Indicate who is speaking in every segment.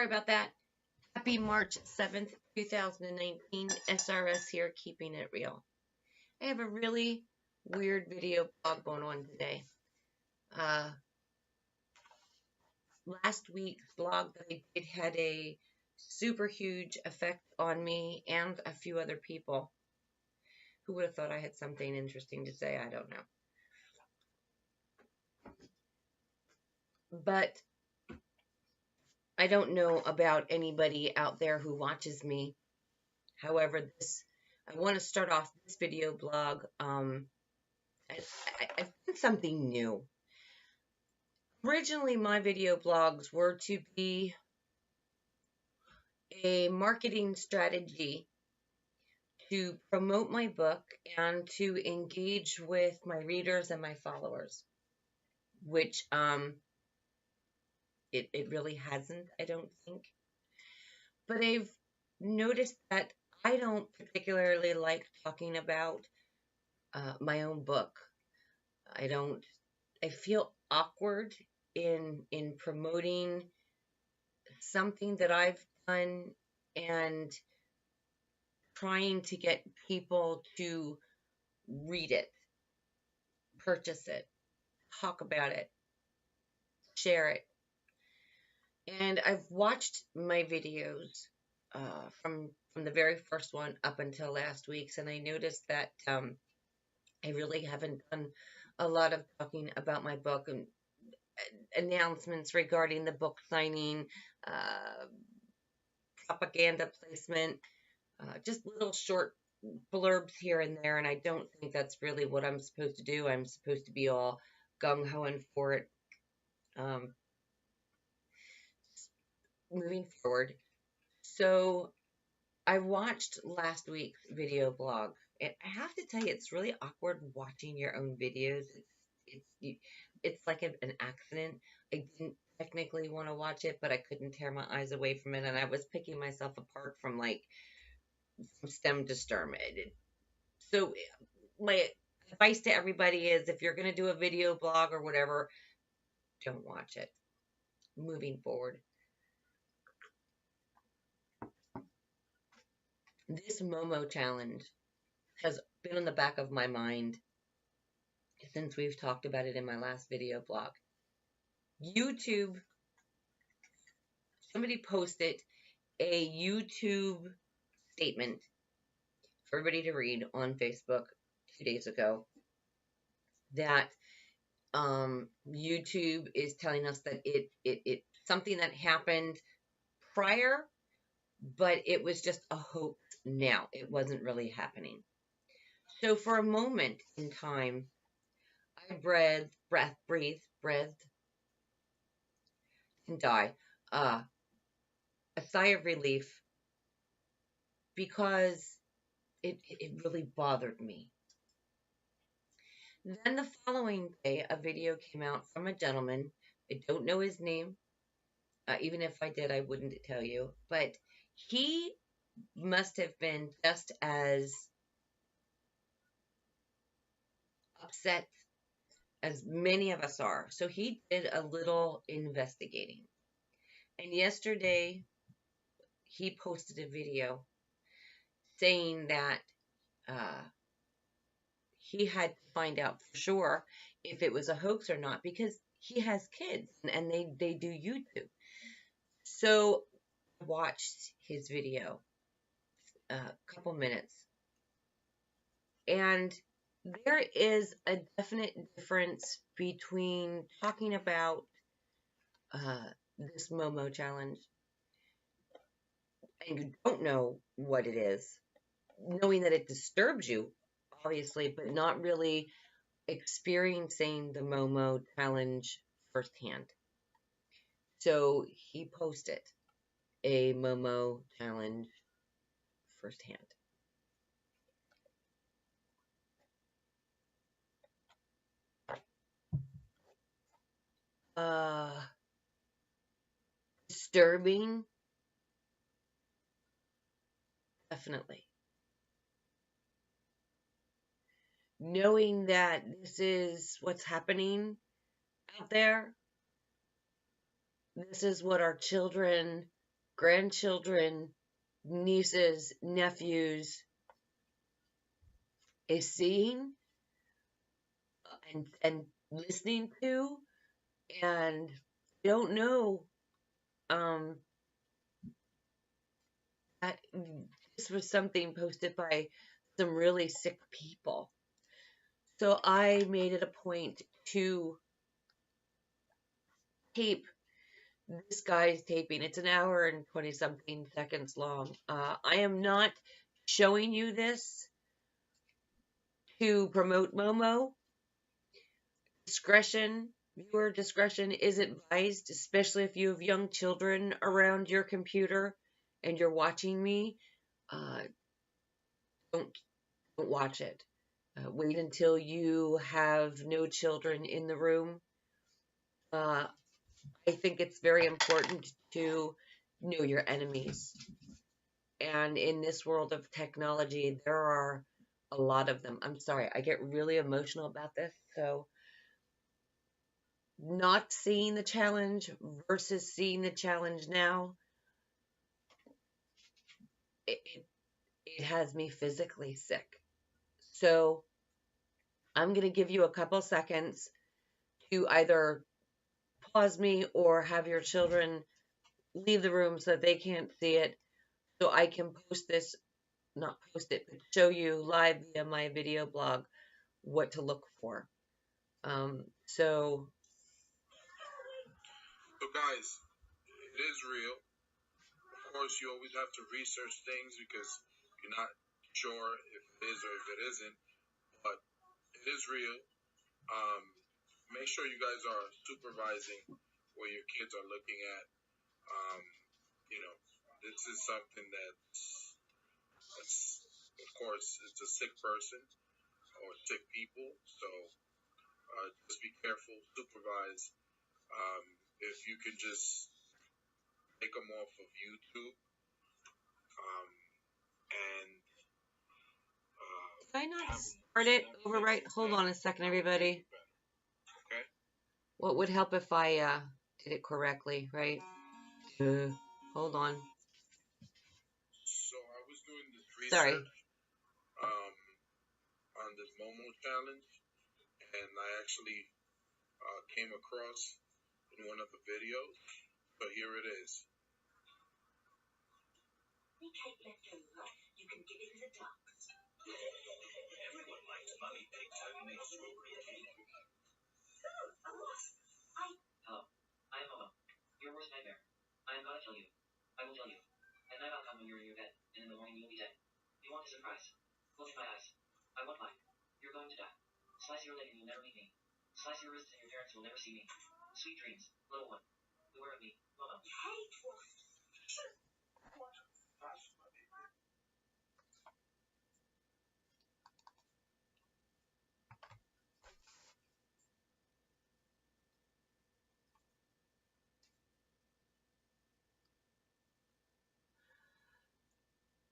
Speaker 1: Sorry about that. Happy March 7th, 2019. SRS here, keeping it real. I have a really weird video blog going on today. Last week's blog that I did had a super huge effect on me and a few other people. Who would have thought I had something interesting to say? I don't know. But I don't know about anybody out there who watches me. However, I want to start off this video blog. I've done something new. Originally, my video blogs were to be a marketing strategy to promote my book and to engage with my readers and my followers, which it really hasn't, I don't think. But I've noticed that I don't particularly like talking about my own book. I feel awkward in promoting something that I've done and trying to get people to read it, purchase it, talk about it, share it. And I've watched my videos from the very first one up until last week's, and I noticed that I really haven't done a lot of talking about my book and announcements regarding the book signing, propaganda placement, just little short blurbs here and there, and I don't think that's really what I'm supposed to do. I'm supposed to be all gung-ho and for it. Moving forward. So I watched last week's video blog, and I have to tell you, it's really awkward watching your own videos. It's like an accident. I didn't technically want to watch it, but I couldn't tear my eyes away from it, and I was picking myself apart from stem to stern. So my advice to everybody is, if you're going to do a video blog or whatever, don't watch it. Moving forward. This Momo challenge has been in the back of my mind since we've talked about it in my last video blog. YouTube, somebody posted a YouTube statement for everybody to read on Facebook 2 days ago that YouTube is telling us that it something that happened prior, but it was just a hoax now. It wasn't really happening. So for a moment in time, I breathed, and die. A sigh of relief, because it really bothered me. Then the following day, a video came out from a gentleman. I don't know his name. Even if I did, I wouldn't tell you. But he must have been just as upset as many of us are. So he did a little investigating. And yesterday, he posted a video saying that he had to find out for sure if it was a hoax or not, because he has kids and they do YouTube. So I watched his video a couple minutes, and there is a definite difference between talking about this Momo challenge and you don't know what it is, knowing that it disturbs you, obviously, but not really experiencing the Momo challenge firsthand. So he posted a Momo challenge firsthand. Disturbing, definitely. Knowing that this is what's happening out there, this is what our children grandchildren, nieces, nephews is seeing and listening to, and I don't know. Um, that this was something posted by some really sick people. So I made it a point to tape this guy's taping. It's an hour and 20 something seconds long. I am not showing you this to promote Momo. Viewer discretion is advised, especially if you have young children around your computer and you're watching me. Uh, don't watch it. Wait until you have no children in the room. Uh, I think it's very important to know your enemies. And in this world of technology, there are a lot of them. I'm sorry, I get really emotional about this. So, not seeing the challenge versus seeing the challenge now, it, it has me physically sick. So, I'm going to give you a couple seconds to either pause me or have your children leave the room so that they can't see it, so I can post this, not post it, but show you live via my video blog what to look for. So guys, it is real. Of course, you always have to research things because you're not sure if it is or if it isn't, but it is real. Um, Make sure you guys are supervising what your kids are looking at. Um, you know, this is something that's, of course, it's a sick person or sick people. So just be careful, supervise. Um, if you can just take them off of YouTube and did I not start it overwrite? Hold on a second, everybody. Okay. What would help if I did it correctly, right? Hold on. So I was doing this research on this Momo challenge, and I actually came across in one of the videos. So here it is.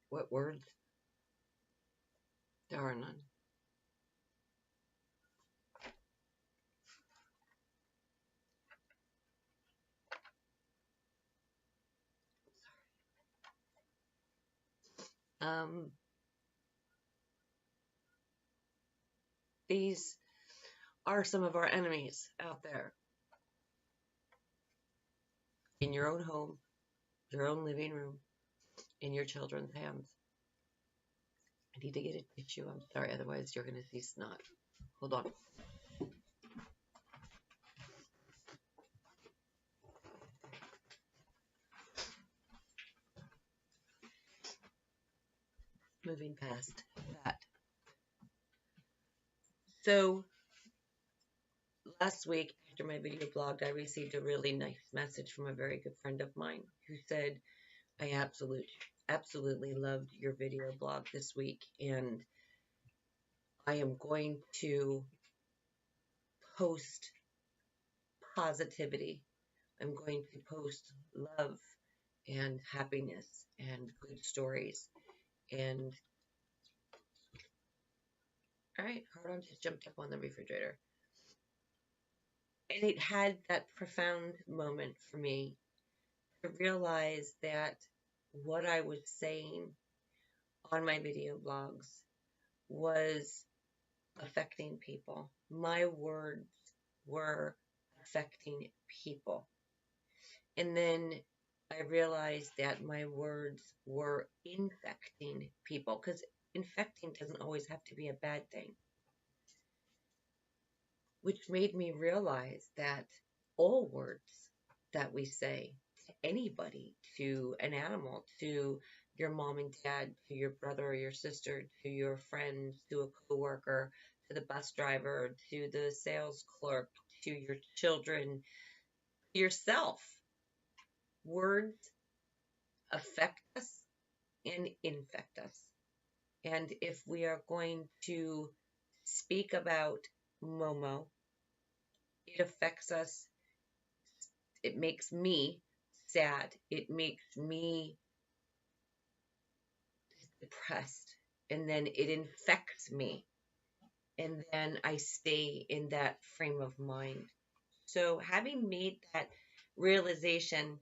Speaker 1: What words? There are none. These are some of our enemies out there in your own home, your own living room, in your children's hands. I need to get a tissue. I'm sorry, otherwise you're going to see snot. Hold on. Moving past that. So last week, after my video blog, I received a really nice message from a very good friend of mine who said, I absolutely loved your video blog this week, and I am going to post positivity. I'm going to post love and happiness and good stories. And all right, hold on, just jumped up on the refrigerator. And it had that profound moment for me I realized that what I was saying on my video blogs was affecting people. My words were affecting people. And then I realized that my words were infecting people because infecting doesn't always have to be a bad thing, which made me realize that all words that we say to anybody, to an animal, to your mom and dad, to your brother or your sister, to your friends, to a coworker, to the bus driver, to the sales clerk, to your children, to yourself, words affect us and infect us. And if we are going to speak about Momo, it affects us. It makes me sad. It makes me depressed. And then it infects me. And then I stay in that frame of mind. So, having made that realization,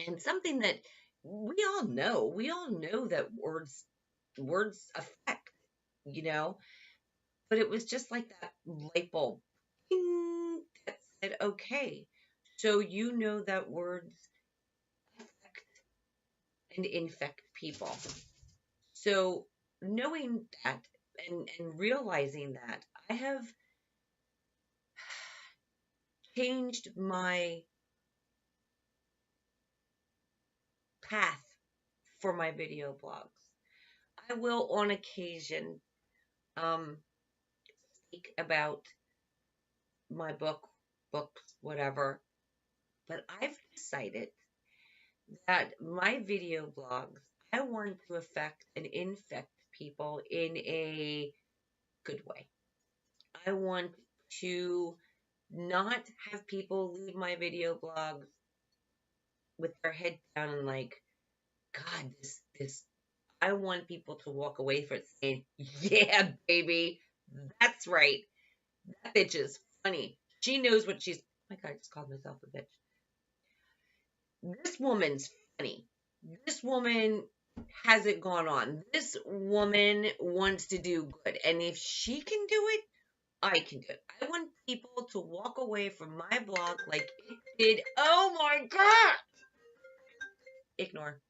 Speaker 1: and something that we all know that words affect, you know, but it was just like that light bulb ding, that said, okay, so you know that words affect and infect people. So knowing that and realizing that, I have changed my path for my video blogs. I will on occasion um, speak about my books, whatever, but I've decided that my video blogs, I want to affect and infect people in a good way. I want to not have people leave my video blogs with their head down and like, God, this. I want people to walk away from it saying, yeah, baby, that's right. That bitch is funny. She knows what she's. Oh my God, I just called myself a bitch. This woman's funny. This woman has it gone on. This woman wants to do good. And if she can do it, I can do it. I want people to walk away from my blog like it did. Oh my God! Ignore.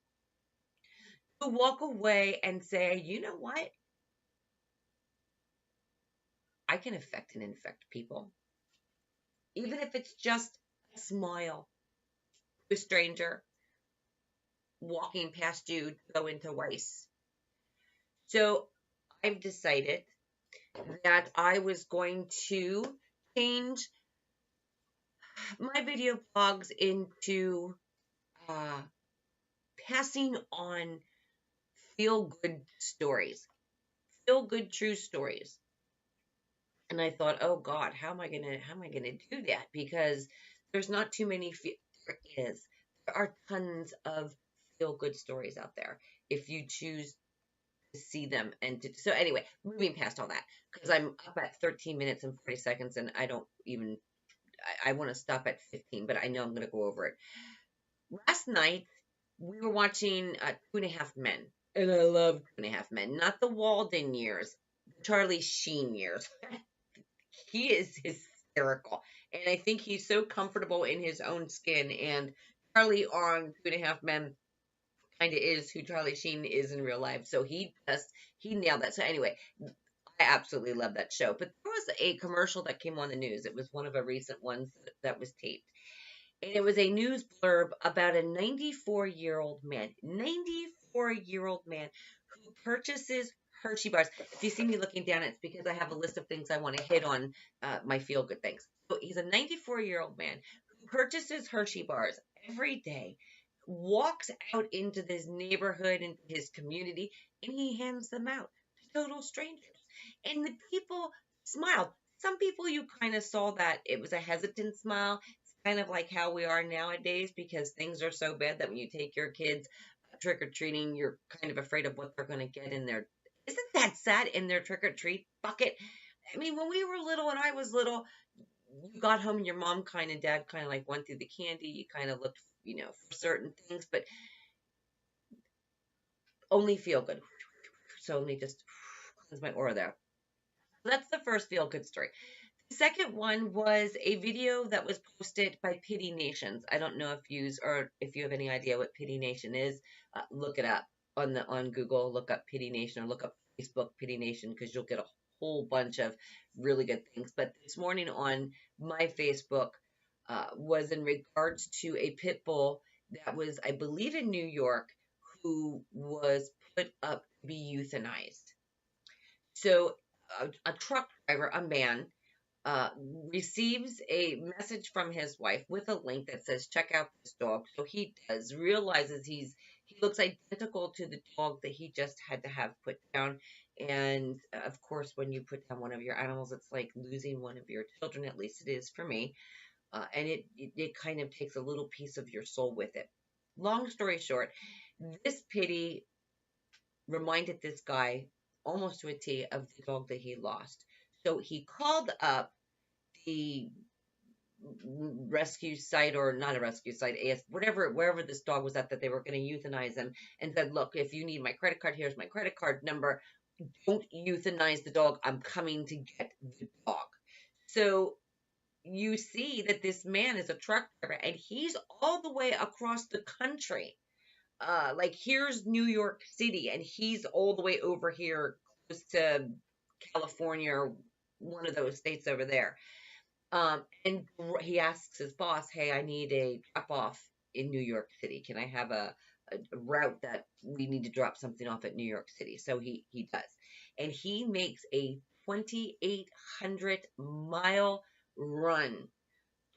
Speaker 1: To walk away and say, you know what? I can affect and infect people. Even if it's just a smile to a stranger walking past you to go into Weiss. So I've decided that I was going to change my video blogs into uh, passing on feel good stories, feel good true stories. And I thought, oh God, how am I gonna do that? Because there's not too many. There is. There are tons of feel good stories out there if you choose to see them and to. So anyway, moving past all that because I'm up at 13 minutes and 40 seconds, and I don't even. I want to stop at 15, but I know I'm going to go over it. Last night we were watching Two and a Half Men, and I love Two and a Half Men, not the Walden years, the Charlie Sheen years. He is hysterical, and I think he's so comfortable in his own skin. And Charlie on Two and a Half Men kind of is who Charlie Sheen is in real life. So he nailed that. So anyway, I absolutely love that show. But there was a commercial that came on the news. It was one of a recent ones that was taped. And it was a news blurb about a 94-year-old man, 94-year-old man who purchases Hershey bars. If you see me looking down, it's because I have a list of things I want to hit on my feel good things. So he's a 94-year-old man who purchases Hershey bars every day, walks out into this neighborhood, into his community, and he hands them out to total strangers. And the people smiled. Some people you kind of saw that it was a hesitant smile, kind of like how we are nowadays because things are so bad that when you take your kids trick or treating, you're kind of afraid of what they're going to get in their. Isn't that sad in their trick or treat bucket? I mean, when we were little and I was little, you got home and your mom kind of, dad kind of like went through the candy. You kind of looked for certain things, but only feel good. So let me just cleanse my aura there. So that's the first feel good story. The second one was a video that was posted by Pity Nations. I don't know if you have any idea what Pity Nation is. Look it up on Google. Look up Pity Nation or look up Facebook Pity Nation because you'll get a whole bunch of really good things. But this morning on my Facebook was in regards to a pit bull that was, I believe, in New York who was put up to be euthanized. So a truck driver, a man, uh, receives a message from his wife with a link that says, check out this dog. So he does, realizes he looks identical to the dog that he just had to have put down. And of course, when you put down one of your animals, it's like losing one of your children, at least it is for me. And it kind of takes a little piece of your soul with it. Long story short, this pity reminded this guy almost to a T of the dog that he lost. So he called up the rescue site, or not a rescue site, whatever, wherever this dog was at that they were going to euthanize him, and said, look, if you need my credit card, here's my credit card number. Don't euthanize the dog. I'm coming to get the dog. So you see that this man is a truck driver and he's all the way across the country. Like here's New York City and he's all the way over here close to California or one of those states over there. And he asks his boss, "Hey, I need a drop off in New York City. Can I have a route that we need to drop something off at New York City?" So he does, and he makes a 2,800-mile run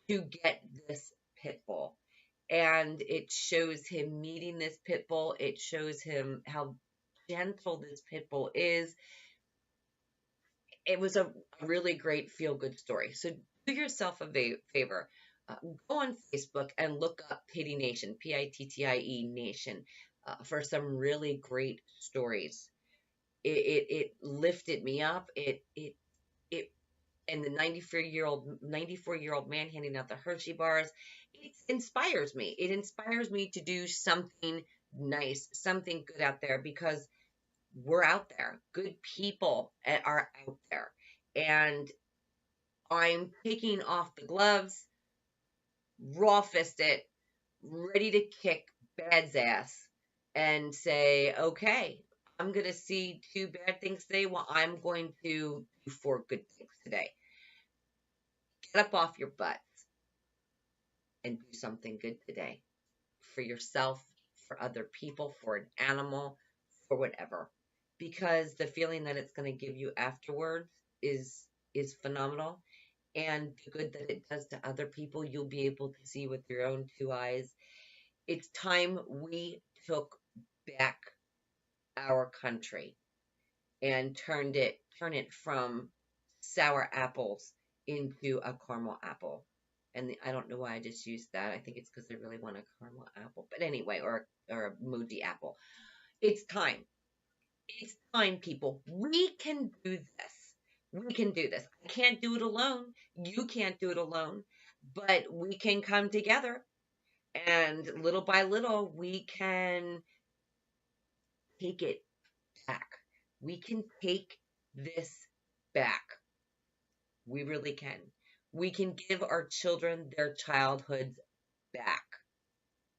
Speaker 1: to get this pit bull. And it shows him meeting this pit bull. It shows him how gentle this pit bull is. It was a really great feel good story. So do yourself a favor. Go on Facebook and look up Pity Nation, Pittie Nation, for some really great stories. It lifted me up. It and the 94-year-old man handing out the Hershey bars. It inspires me. It inspires me to do something nice, something good out there because we're out there. Good people are out there. And I'm taking off the gloves, raw fisted, ready to kick bad's ass and say, okay, I'm going to see two bad things today. Well, I'm going to do four good things today. Get up off your butts and do something good today for yourself, for other people, for an animal, for whatever. Because the feeling that it's going to give you afterwards is phenomenal. And the good that it does to other people, you'll be able to see with your own two eyes. It's time we took back our country and turn it from sour apples into a caramel apple. And I don't know why I just used that. I think it's because I really want a caramel apple. But anyway, or a moji apple. It's time. It's time, people. We can do this. We can do this. I can't do it alone. You can't do it alone. But we can come together. And little by little, we can take it back. We can take this back. We really can. We can give our children their childhoods back.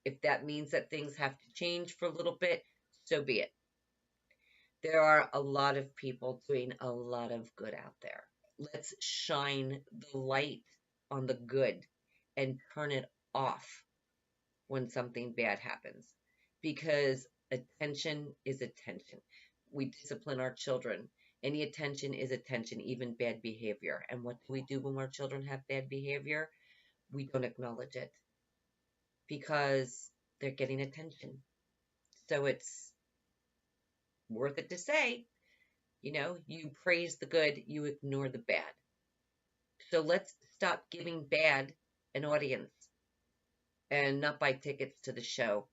Speaker 1: If that means that things have to change for a little bit, so be it. There are a lot of people doing a lot of good out there. Let's shine the light on the good and turn it off when something bad happens. Because attention is attention. We discipline our children. Any attention is attention, even bad behavior. And what do we do when our children have bad behavior? We don't acknowledge it because they're getting attention. So it's worth it to say, you praise the good, you ignore the bad. So let's stop giving bad an audience and not buy tickets to the show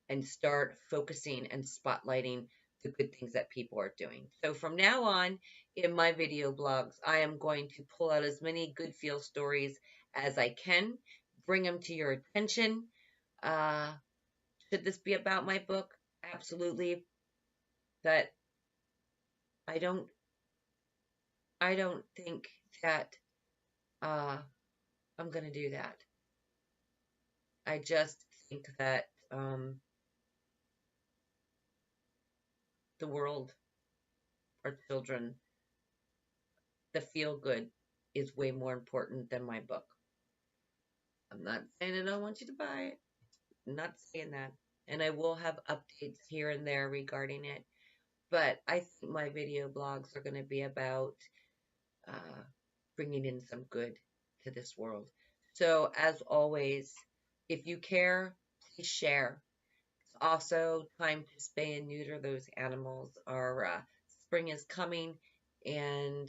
Speaker 1: and start focusing and spotlighting the good things that people are doing. So from now on, in my video blogs, I am going to pull out as many good feel stories as I can, bring them to your attention. Uh, should this be about my book? Absolutely. But I don't I don't think that uh, I'm gonna do that. I just think that the world, our children, the feel good is way more important than my book. I'm not saying I don't want you to buy it. I'm not saying that. And I will have updates here and there regarding it. But I think my video blogs are going to be about uh, bringing in some good to this world. So, as always, if you care, please share. It's also time to spay and neuter those animals. Our spring is coming, and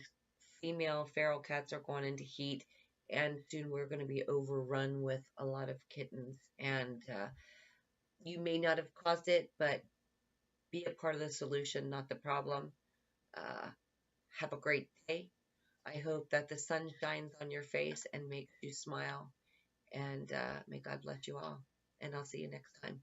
Speaker 1: female feral cats are going into heat, and soon we're going to be overrun with a lot of kittens. And you may not have caused it, but be a part of the solution, not the problem. Uh, have a great day. I hope that the sun shines on your face and makes you smile. And may God bless you all. And I'll see you next time.